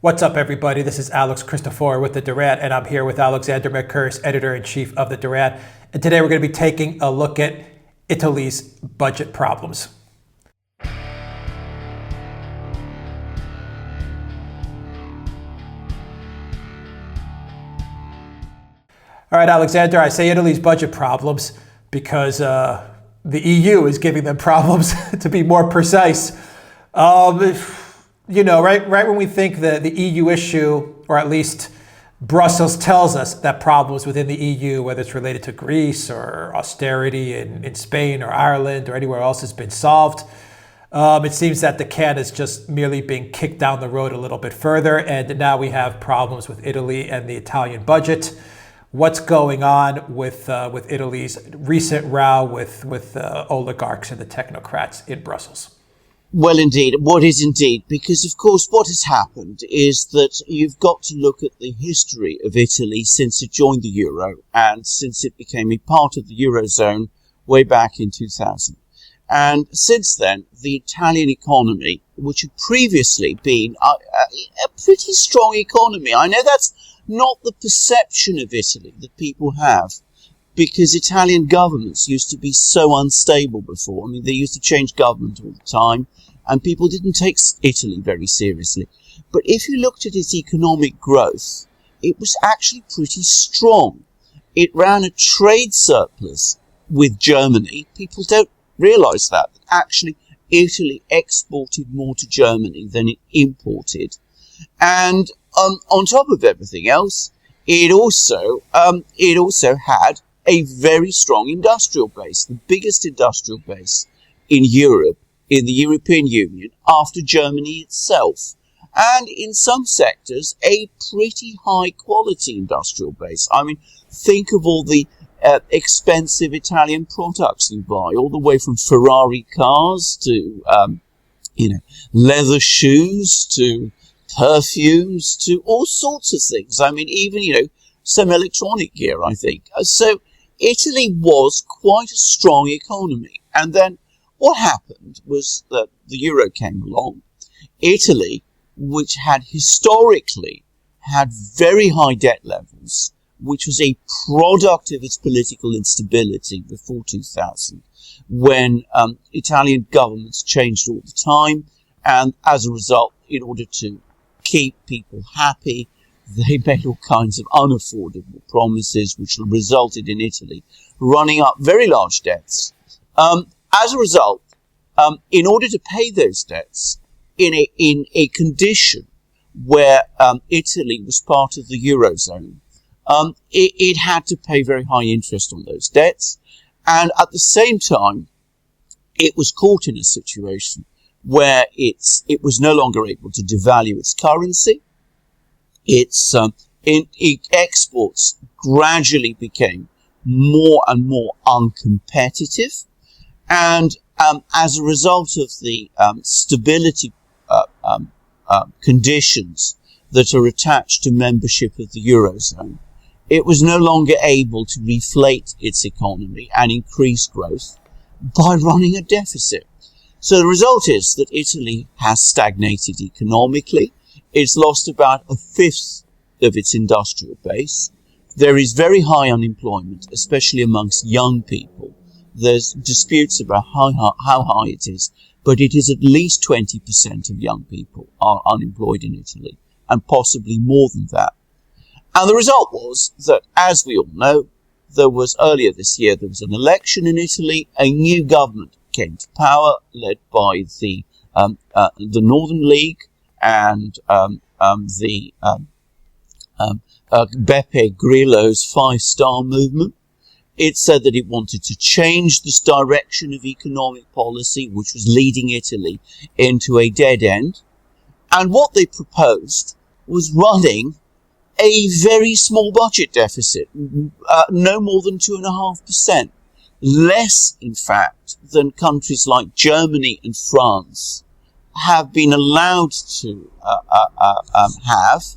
What's up, everybody? This is Christoforou with the Duran, and I'm here with Alexander Mercouris, editor-in-chief of the Duran. And today we're going to be taking a look at Italy's budget problems. All right, Alexander, I say Italy's budget problems because the EU is giving them problems, to be more precise. Right when we think the EU issue, or at least Brussels tells us that problems within the EU, whether it's related to Greece or austerity in Spain or Ireland or anywhere else, has been solved, it seems that the can is just merely being kicked down the road a little bit further, and now we have problems with Italy and the Italian budget. What's going on with Italy's recent row with oligarchs and the technocrats in Brussels? Well, indeed, what is indeed, because of course what has happened is that you've got to look at the history of Italy since it joined the Euro and since it became a part of the Eurozone way back in 2000. And since then, the Italian economy, which had previously been a pretty strong economy, I know that's not the perception of Italy that people have, because Italian governments used to be so unstable before. I mean, they used to change government all the time, and people didn't take Italy very seriously. But if you looked at its economic growth, it was actually pretty strong. It ran a trade surplus with Germany. People don't realise that. Actually, Italy exported more to Germany than it imported. And on top of everything else, it also had a very strong industrial base, the biggest industrial base in Europe, in the European Union, after Germany itself. And in some sectors, a pretty high quality industrial base. I mean, think of all the expensive Italian products you buy, all the way from Ferrari cars to, leather shoes to perfumes to all sorts of things. I mean, even, some electronic gear, I think. So Italy was quite a strong economy. And then what happened was that the euro came along. Italy, which had historically had very high debt levels, which was a product of its political instability before 2000, when Italian governments changed all the time. And as a result, in order to keep people happy, they made all kinds of unaffordable promises, which resulted in Italy running up very large debts. As a result, in order to pay those debts in a condition where Italy was part of the Eurozone, it had to pay very high interest on those debts. And at the same time, it was caught in a situation where it was no longer able to devalue its currency. Its exports gradually became more and more uncompetitive, and as a result of the stability conditions that are attached to membership of the Eurozone, it was no longer able to reflate its economy and increase growth by running a deficit. So the result is that Italy has stagnated economically. It's lost about a fifth of its industrial base. There is very high unemployment, especially amongst young people. There's disputes about how high it is, but it is at least 20% of young people are unemployed in Italy, and possibly more than that. And the result was that, as we all know, earlier this year, there was an election in Italy. A new government came to power, led by the Northern League and Beppe Grillo's Five-Star Movement. It said that it wanted to change this direction of economic policy, which was leading Italy into a dead end. And what they proposed was running a very small budget deficit, no more than 2.5%, less, in fact, than countries like Germany and France have been allowed to have,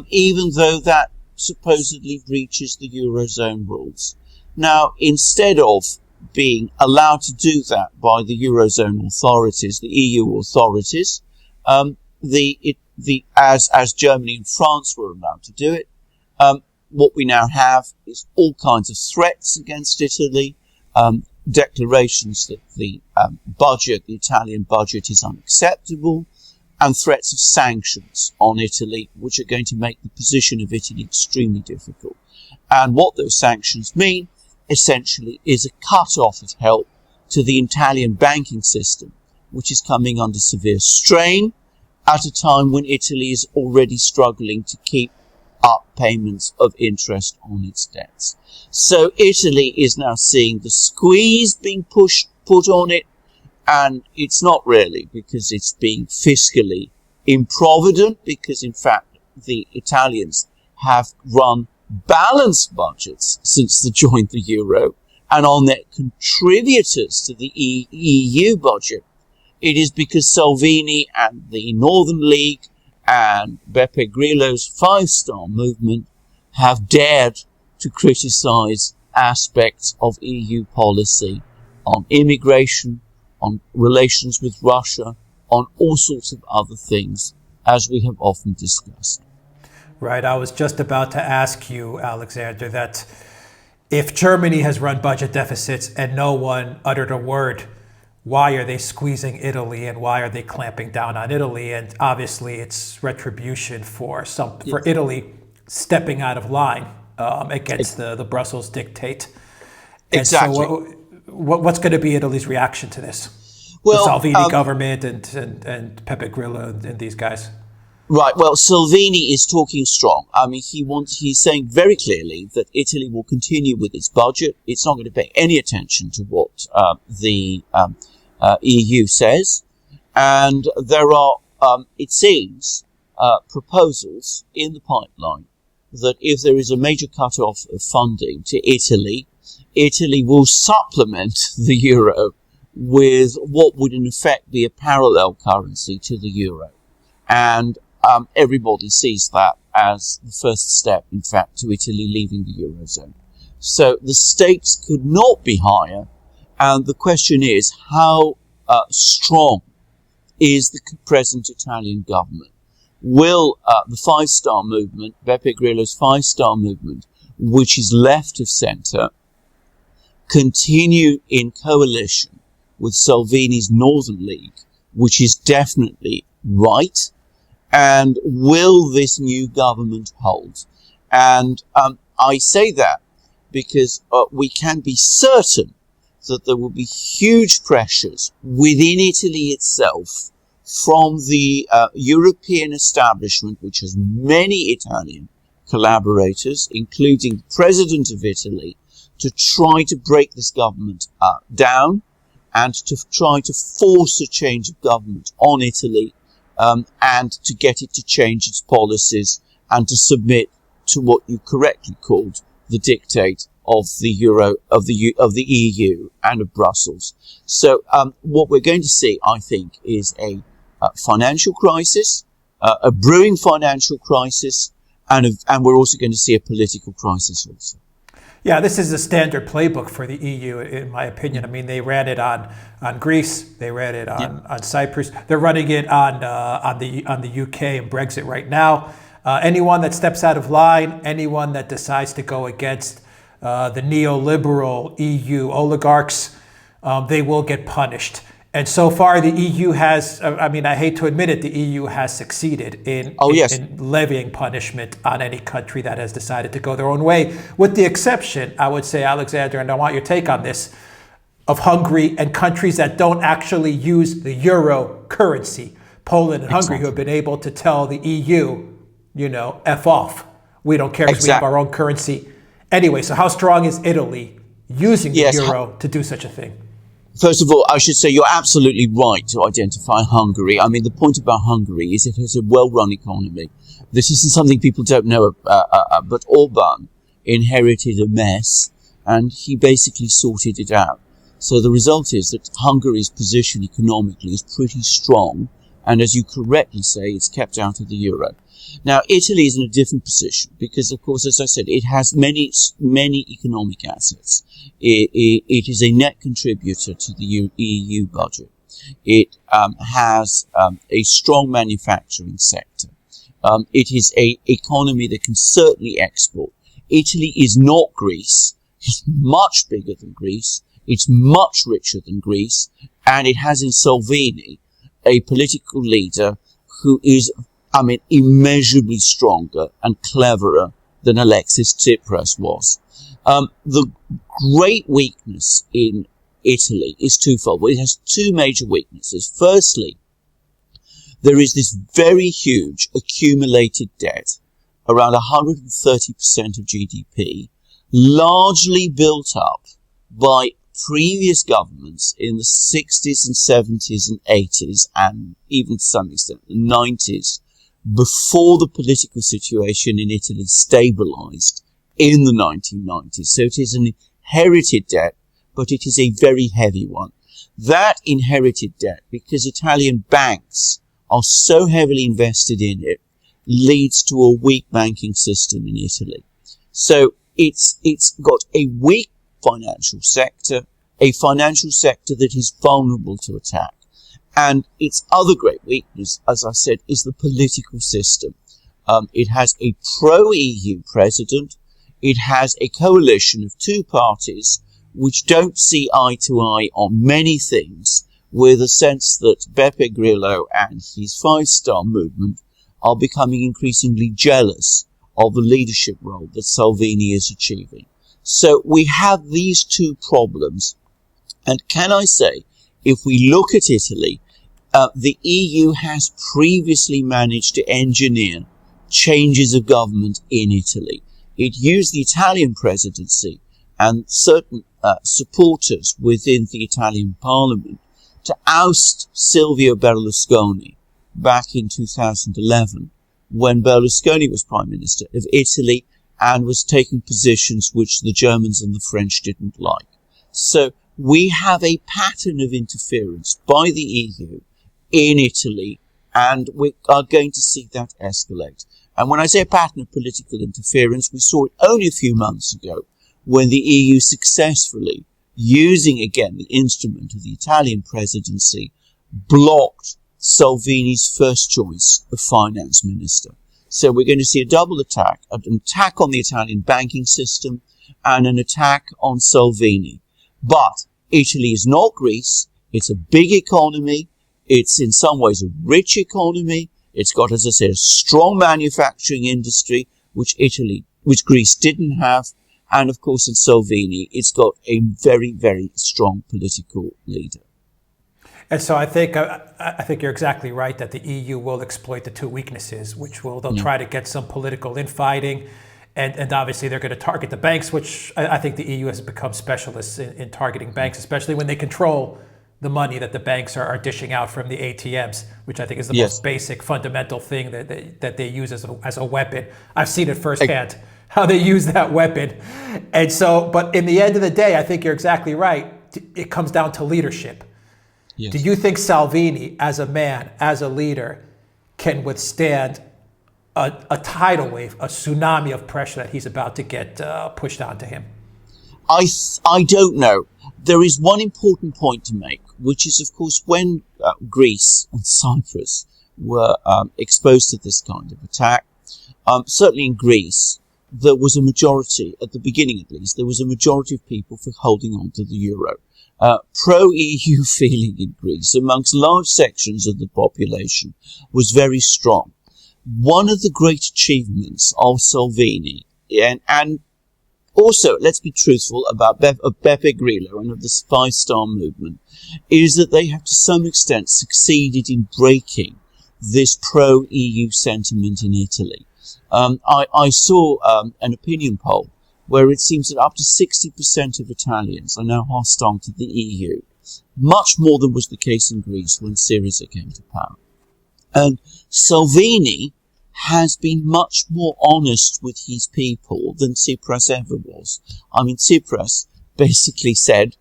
even though that supposedly breaches the Eurozone rules. Now, instead of being allowed to do that by the Eurozone authorities, the EU authorities, the as Germany and France were allowed to do it. What we now have is all kinds of threats against Italy, declarations that the Italian budget is unacceptable, and threats of sanctions on Italy, which are going to make the position of Italy extremely difficult. And what those sanctions mean, essentially, is a cut-off of help to the Italian banking system, which is coming under severe strain at a time when Italy is already struggling to keep up payments of interest on its debts. So Italy is now seeing the squeeze being put on it, and it's not really because it's being fiscally improvident, because in fact the Italians have run balanced budgets since they joined the euro, and on their contributors to the EU budget, it is because Salvini and the Northern League and Beppe Grillo's five-star movement have dared to criticize aspects of EU policy on immigration, on relations with Russia, on all sorts of other things, as we have often discussed. Right. I was just about to ask you, Alexander, that if Germany has run budget deficits and no one uttered a word, why are they squeezing Italy and why are they clamping down on Italy? And obviously it's retribution for Italy stepping out of line against the Brussels dictate. And exactly. So what's going to be Italy's reaction to this? Well, the Salvini government and Beppe Grillo and these guys. Right. Well, Salvini is talking strong. I mean, he's saying very clearly that Italy will continue with its budget. It's not going to pay any attention to what the EU says. And there are, it seems, proposals in the pipeline that if there is a major cut-off of funding to Italy, Italy will supplement the euro with what would in effect be a parallel currency to the euro. And everybody sees that as the first step, in fact, to Italy leaving the Eurozone. So the stakes could not be higher. And the question is, how strong is the present Italian government? Will the five-star movement, Beppe Grillo's five-star movement, which is left of centre, continue in coalition with Salvini's Northern League, which is definitely right? And will this new government hold? And I say that because we can be certain that there will be huge pressures within Italy itself from the European establishment, which has many Italian collaborators, including the President of Italy, to try to break this government down and to try to force a change of government on Italy, and to get it to change its policies and to submit to what you correctly called the dictate of the euro, of the EU and of Brussels. So what we're going to see, I think, is a financial crisis, a brewing financial crisis, and we're also going to see a political crisis also. Yeah, this is a standard playbook for the EU, in my opinion. I mean, they ran it on Greece, they ran it on Cyprus. They're running it on the UK and Brexit right now. Anyone that steps out of line, anyone that decides to go against the neoliberal EU oligarchs, they will get punished. And so far, the EU has, I mean, I hate to admit it, the EU has succeeded in levying punishment on any country that has decided to go their own way, with the exception, I would say, Alexander, and I want your take on this, of Hungary and countries that don't actually use the euro currency. Poland and Hungary, who have been able to tell the EU, F off. We don't care because we have our own currency. Anyway, so how strong is Italy using the euro to do such a thing? First of all, I should say you're absolutely right to identify Hungary. I mean, the point about Hungary is it has a well-run economy. This isn't something people don't know, but Orban inherited a mess, and he basically sorted it out. So the result is that Hungary's position economically is pretty strong, and as you correctly say, it's kept out of the euro. Now, Italy is in a different position because, of course, as I said, it has many economic assets. It is a net contributor to the EU budget. It has a strong manufacturing sector. It is an economy that can certainly export. Italy is not Greece. It's much bigger than Greece. It's much richer than Greece. And it has in Salvini a political leader who is, immeasurably stronger and cleverer than Alexis Tsipras was. The great weakness in Italy is twofold. Well, it has two major weaknesses. Firstly, there is this very huge accumulated debt, around 130% of GDP, largely built up by previous governments in the 60s and 70s and 80s, and even to some extent the 90s, before the political situation in Italy stabilized in the 1990s. So it is an inherited debt, but it is a very heavy one. That inherited debt, because Italian banks are so heavily invested in it, leads to a weak banking system in Italy. So it's got a weak financial sector, a financial sector that is vulnerable to attack. And its other great weakness, as I said, is the political system. It has a pro-EU president. It has a coalition of two parties which don't see eye to eye on many things, with a sense that Beppe Grillo and his five-star movement are becoming increasingly jealous of the leadership role that Salvini is achieving. So we have these two problems. And can I say, if we look at Italy, the EU has previously managed to engineer changes of government in Italy. It used the Italian presidency and certain supporters within the Italian parliament to oust Silvio Berlusconi back in 2011, when Berlusconi was Prime Minister of Italy and was taking positions which the Germans and the French didn't like. So we have a pattern of interference by the EU in Italy, and we are going to see that escalate. And when I say a pattern of political interference, we saw it only a few months ago when the EU successfully, using again the instrument of the Italian presidency, blocked Salvini's first choice of finance minister. So we're going to see a double attack, an attack on the Italian banking system and an attack on Salvini. But Italy is not Greece. It's a big economy. It's in some ways a rich economy. It's got, as I said, a strong manufacturing industry, which Greece didn't have. And of course, in Salvini, it's got a very, very strong political leader. And so I think you're exactly right that the EU will exploit the two weaknesses, which they'll try to get some political infighting, and obviously they're going to target the banks, which I think the EU has become specialists in targeting banks, especially when they control the money that the banks are dishing out from the ATMs, which I think is the most basic, fundamental thing that they use as a weapon. I've seen it firsthand, how they use that weapon. And so, but in the end of the day, I think you're exactly right. It comes down to leadership. Yes. Do you think Salvini, as a man, as a leader, can withstand a tidal wave, a tsunami of pressure that he's about to get pushed onto him? I don't know. There is one important point to make, which is, of course, when Greece and Cyprus were exposed to this kind of attack, certainly in Greece, there was a majority, at the beginning at least, there was a majority of people for holding on to the euro. Pro-EU feeling in Greece amongst large sections of the population was very strong. One of the great achievements of Salvini, and also, let's be truthful about Beppe Grillo and of the five-star movement, is that they have to some extent succeeded in breaking this pro-EU sentiment in Italy. I saw an opinion poll where it seems that up to 60% of Italians are now hostile to the EU, much more than was the case in Greece when Syriza came to power. And Salvini has been much more honest with his people than Tsipras ever was. I mean, Tsipras basically said,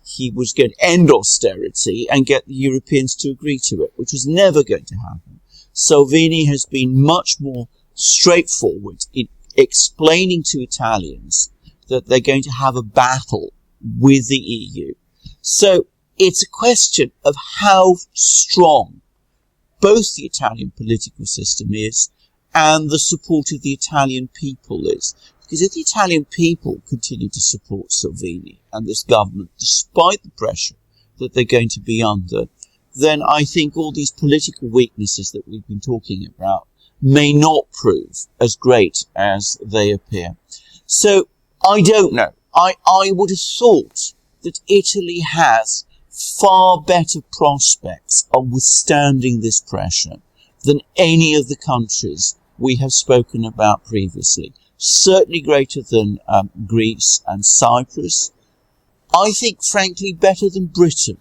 he was going to end austerity and get the Europeans to agree to it, which was never going to happen. Salvini has been much more straightforward in explaining to Italians that they're going to have a battle with the EU. So it's a question of how strong both the Italian political system is and the support of the Italian people is. Because if the Italian people continue to support Salvini and this government, despite the pressure that they're going to be under, then I think all these political weaknesses that we've been talking about may not prove as great as they appear. So I don't know. I would have thought that Italy has far better prospects of withstanding this pressure than any of the countries we have spoken about previously. Certainly greater than Greece and Cyprus. I think, frankly, better than Britain,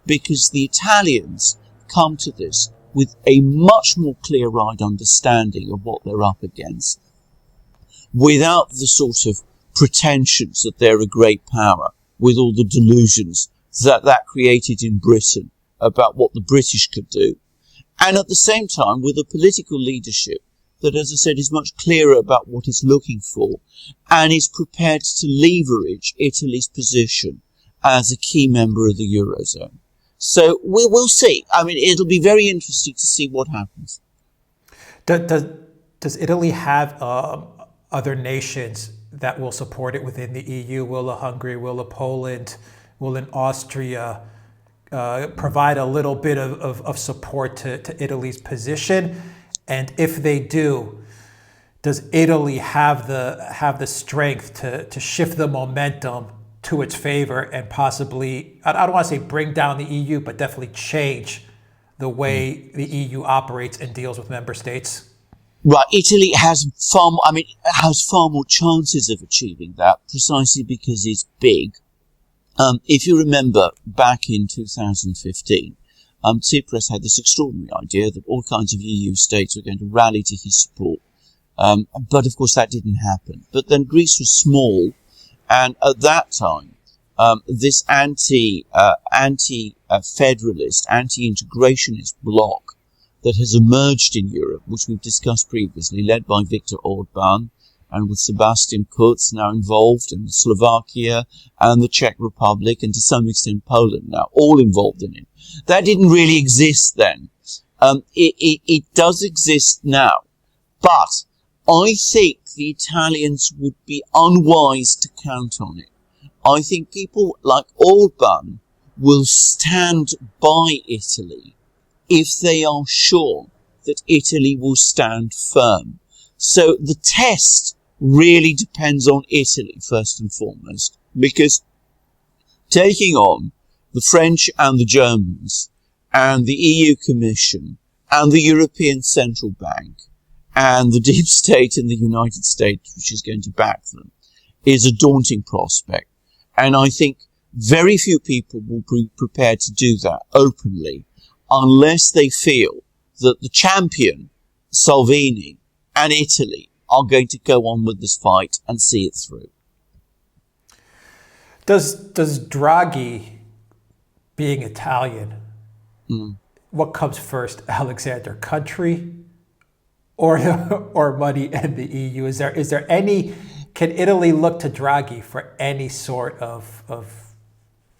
because the Italians come to this with a much more clear-eyed understanding of what they're up against, without the sort of pretensions that they're a great power, with all the delusions that created in Britain about what the British could do, and at the same time with a political leadership that, as I said, is much clearer about what it's looking for and is prepared to leverage Italy's position as a key member of the Eurozone. So we'll see. I mean, it'll be very interesting to see what happens. Does Italy have other nations that will support it within the EU? Will a Hungary, will a Poland, will an Austria provide a little bit of support to Italy's position? And if they do, does Italy have the strength to shift the momentum to its favor and possibly, I don't want to say bring down the EU, but definitely change the way the EU operates and deals with member states? Right, Italy has far more chances of achieving that, precisely because it's big. If you remember, back in 2015, Tsipras had this extraordinary idea that all kinds of EU states were going to rally to his support. But of course that didn't happen. But then Greece was small, and at that time, this anti-federalist, anti-integrationist bloc that has emerged in Europe, which we've discussed previously, led by Viktor Orban, and with Sebastian Kurz now involved, and Slovakia and the Czech Republic, and to some extent Poland now, all involved in it. That didn't really exist then. It does exist now. But I think the Italians would be unwise to count on it. I think people like Orban will stand by Italy if they are sure that Italy will stand firm. So the test really depends on Italy, first and foremost, because taking on the French and the Germans and the EU Commission and the European Central Bank and the deep state in the United States, which is going to back them, is a daunting prospect. And I think very few people will be prepared to do that openly unless they feel that the champion, Salvini, and Italy are going to go on with this fight and see it through. Does Draghi, being Italian, what comes first, Alexander, country or money and the EU? Is there any? Can Italy look to Draghi for any sort of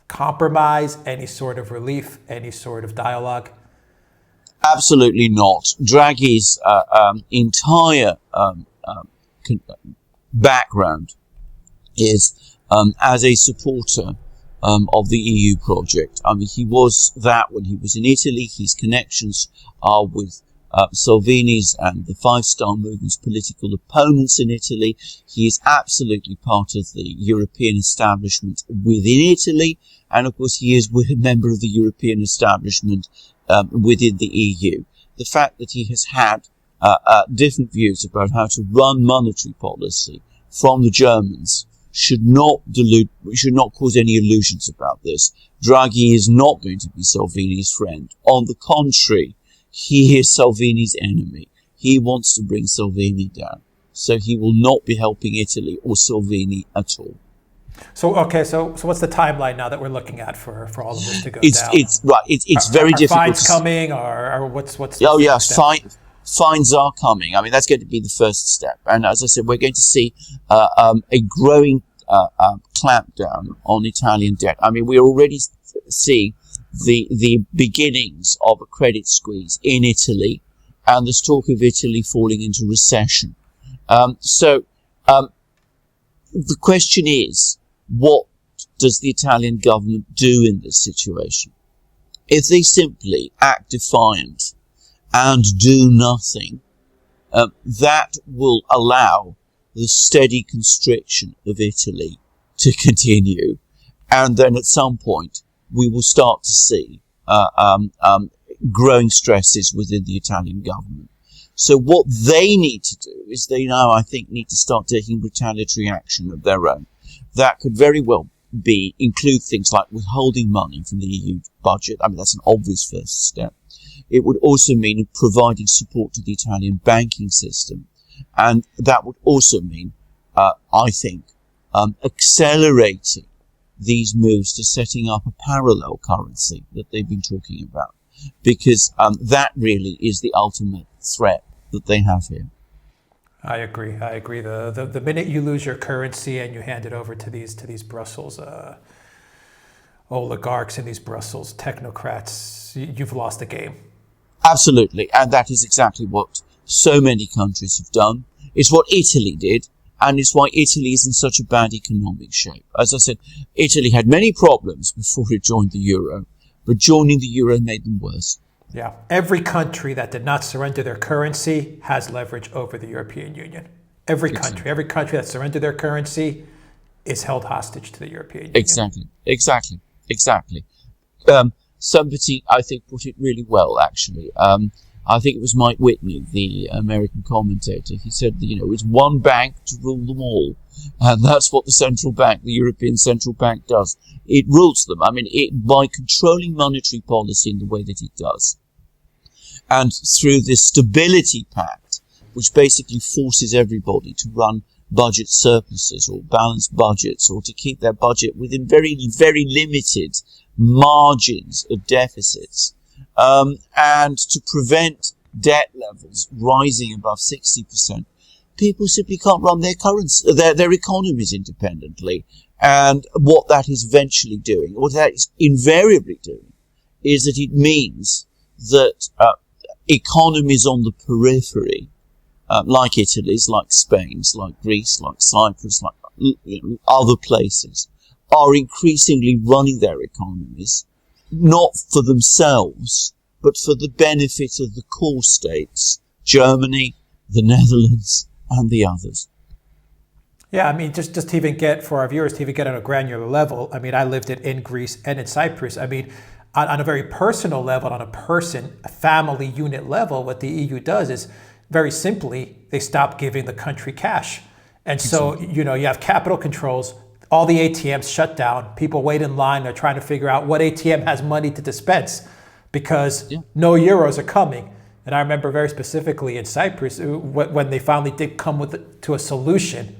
compromise, any sort of relief, any sort of dialogue? Absolutely not. Draghi's entire background is as a supporter of the EU project. I mean, he was that when he was in Italy. His connections are with Salvini's and the Five Star Movement's political opponents in Italy. He is absolutely part of the European establishment within Italy, and of course he is a member of the European establishment within the EU. The fact that he has had different views about how to run monetary policy from the Germans should not cause any illusions about this. Draghi is not going to be Salvini's friend. On the contrary, he is Salvini's enemy. He wants to bring Salvini down. So he will not be helping Italy or Salvini at all. So what's the timeline now that we're looking at for all of this to go down? It's very difficult. Are fines coming, or what's oh yeah, fines are coming. I mean, that's going to be the first step. And as I said, we're going to see a growing clampdown on Italian debt. I mean, we're already seeing the beginnings of a credit squeeze in Italy, and there's talk of Italy falling into recession. So the question is, what does the Italian government do in this situation? If they simply act defiant and do nothing, that will allow the steady constriction of Italy to continue, and then at some point we will start to see growing stresses within the Italian government. So what they need to do is they now, I think, need to start taking retaliatory action of their own. That could very well include things like withholding money from the EU budget. I mean, that's an obvious first step. It would also mean providing support to the Italian banking system. And that would also mean, I think, accelerating these moves to setting up a parallel currency that they've been talking about. Because that really is the ultimate threat that they have here. I agree. The minute you lose your currency and you hand it over to these Brussels oligarchs and these Brussels technocrats, you've lost the game. Absolutely, and that is exactly what so many countries have done. It's what Italy did, and it's why Italy is in such a bad economic shape. As I said, Italy had many problems before it joined the euro, but joining the euro made them worse. Yeah, every country that did not surrender their currency has leverage over the European Union. Every country that surrendered their currency is held hostage to the European Union. Exactly. Somebody, I think, put it really well, actually. I think it was Mike Whitney, the American commentator. He said, it's one bank to rule them all. And that's what the European Central Bank does. It rules them. I mean, by controlling monetary policy in the way that it does, and through this stability pact, which basically forces everybody to run budget surpluses or balanced budgets, or to keep their budget within very, very limited margins of deficits, and to prevent debt levels rising above 60%, people simply can't run their economies independently. And what that is eventually doing, what that is invariably doing, is that it means that economies on the periphery, like Italy's, like Spain's, like Greece, like Cyprus, like other places, are increasingly running their economies not for themselves, but for the benefit of the core states, Germany, the Netherlands, and the others. Yeah, I mean, just to even get, for our viewers, to even get on a granular level, I mean, I lived it in Greece and in Cyprus. I mean, on a very personal level, on a family unit level, what the EU does is, very simply, they stop giving the country cash. And so, you have capital controls, all the ATMs shut down, people wait in line, they're trying to figure out what ATM has money to dispense because no euros are coming. And I remember very specifically in Cyprus, when they finally did come to a solution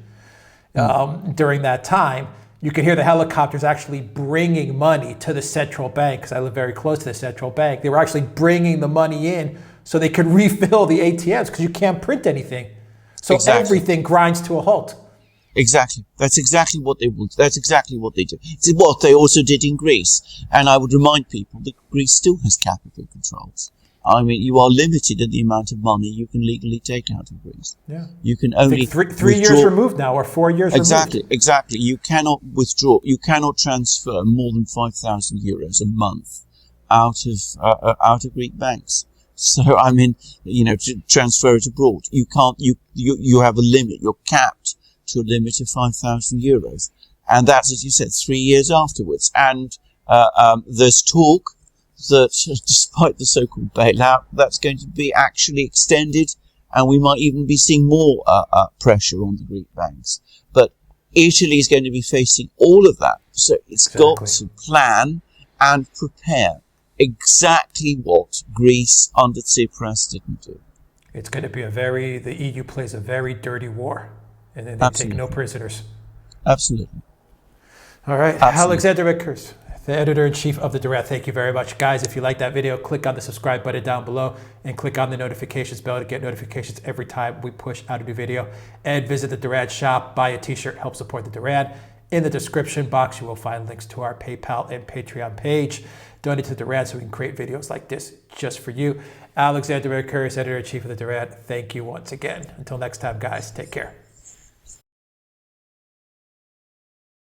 during that time, you could hear the helicopters actually bringing money to the central bank, because I live very close to the central bank. They were actually bringing the money in so they could refill the ATMs, because you can't print anything. So everything grinds to a halt. Exactly. That's exactly what they would. That's exactly what they do. It's what they also did in Greece. And I would remind people that Greece still has capital controls. I mean, you are limited in the amount of money you can legally take out of Greece. Yeah. You can only three years removed now, or 4 years removed. Exactly. You cannot withdraw. You cannot transfer more than 5,000 euros a month out of Greek banks. So, I mean, to transfer it abroad, you can't. You have a limit. You're capped to a limit of 5,000 euros, and that's, as you said, 3 years afterwards. And there's talk that, despite the so-called bailout, that's going to be actually extended, and we might even be seeing more pressure on the Greek banks. But Italy is going to be facing all of that, so it's got to plan and prepare exactly what Greece under Tsipras didn't do. It's going to be the EU plays a very dirty war, and then they take no prisoners. Absolutely. All right. Alexander Mercouris, the editor-in-chief of the Duran. Thank you very much. Guys, if you like that video, click on the subscribe button down below and click on the notifications bell to get notifications every time we push out a new video. And visit the Duran shop, buy a t-shirt, help support the Duran. In the description box, you will find links to our PayPal and Patreon page. donate to Duran so we can create videos like this just for you. Alexander Mercouris, editor-in-chief of the Duran, thank you once again. Until next time, guys, take care.